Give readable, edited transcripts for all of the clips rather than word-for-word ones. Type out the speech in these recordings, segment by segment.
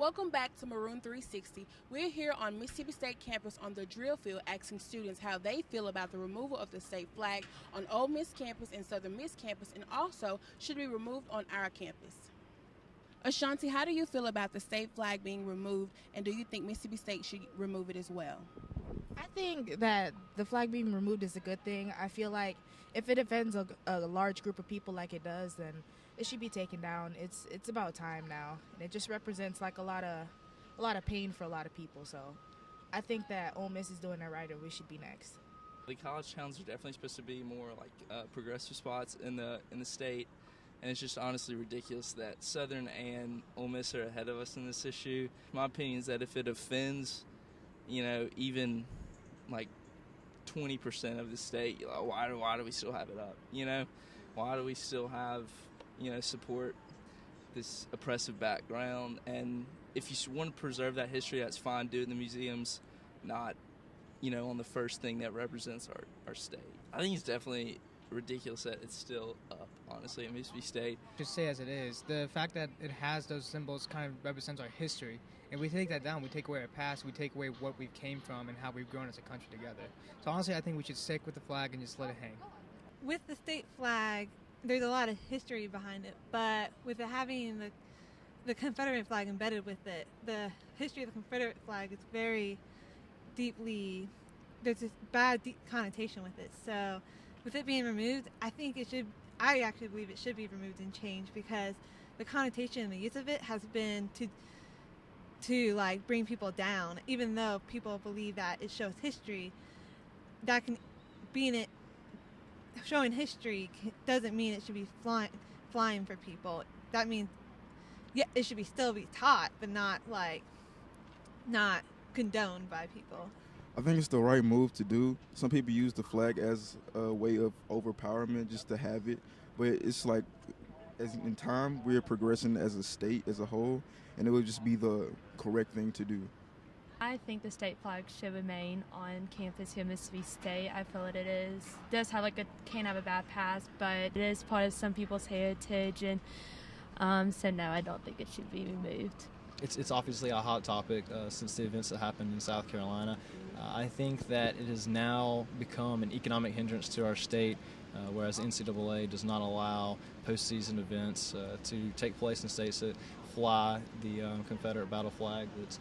Welcome back to Maroon 360. We're here on Mississippi State campus on the drill field asking students how they feel about the removal of the state flag on Ole Miss campus and Southern Miss campus, and also should be removed on our campus. Ashanti, how do you feel about the state flag being removed, and do you think Mississippi State should remove it as well? I think that the flag being removed is a good thing. I feel like if it offends a large group of people like it does, then it should be taken down. It's about time now, and it just represents like a lot of pain for a lot of people. So I think that Ole Miss is doing it right, and we should be next. The college towns are definitely supposed to be more like progressive spots in the state, and it's just honestly ridiculous that Southern and Ole Miss are ahead of us in this issue. My opinion is that if it offends, even like 20% of the state, why do we still have it up? Why do we still have support this oppressive background? And if you want to preserve that history, that's fine. Do it in the museums, not on the first thing that represents our state. I think it's definitely ridiculous that it's still up, honestly, at Mississippi State. Just say as it is, the fact that it has those symbols kind of represents our history. And we take that down, we take away our past, we take away what we came from and how we've grown as a country together. So honestly, I think we should stick with the flag and just let it hang. With the state flag, there's a lot of history behind it, but with it having the Confederate flag embedded with it, the history of the Confederate flag is very deeply, there's this bad deep connotation with it. So with it being removed, I actually believe it should be removed and changed, because the connotation and the use of it has been to like bring people down. Even though people believe that it shows history, that can being it showing history doesn't mean it should be flying for people. That means it should still be taught, but not condoned by people. I think it's the right move to do. Some people use the flag as a way of overpowerment, just to have it. But it's like, as in time, we're progressing as a state as a whole, and it would just be the correct thing to do. I think the state flag should remain on campus here at Mississippi State. I feel that it does have can have a bad past, but it is part of some people's heritage, and so no, I don't think it should be removed. It's obviously a hot topic since the events that happened in South Carolina. I think that it has now become an economic hindrance to our state, whereas NCAA does not allow postseason events to take place in states that fly the Confederate battle flag that's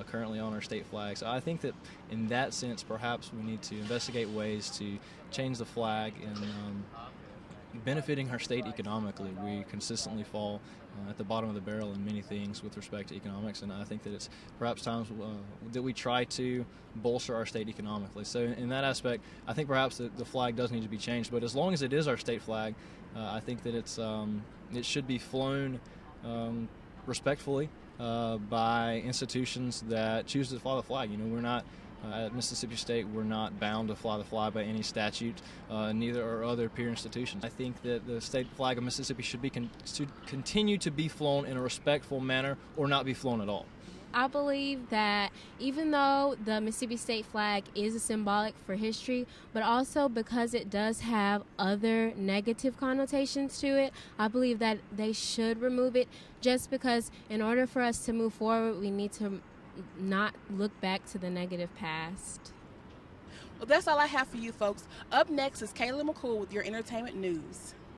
currently on our state flag. So I think that in that sense, perhaps we need to investigate ways to change the flag and benefiting our state economically. We consistently fall at the bottom of the barrel in many things with respect to economics, and I think that it's perhaps times that we try to bolster our state economically. So in that aspect, I think perhaps the flag does need to be changed, but as long as it is our state flag, I think that it should be flown respectfully by institutions that choose to fly the flag. We're not at Mississippi State, we're not bound to fly the flag by any statute, neither are other peer institutions. I think that the state flag of Mississippi should continue to be flown in a respectful manner, or not be flown at all. I believe that even though the Mississippi State flag is a symbolic for history, but also because it does have other negative connotations to it, I believe that they should remove it, just because in order for us to move forward, we need to not look back to the negative past. Well, that's all I have for you folks. Up next is Kayla McCool with your entertainment news.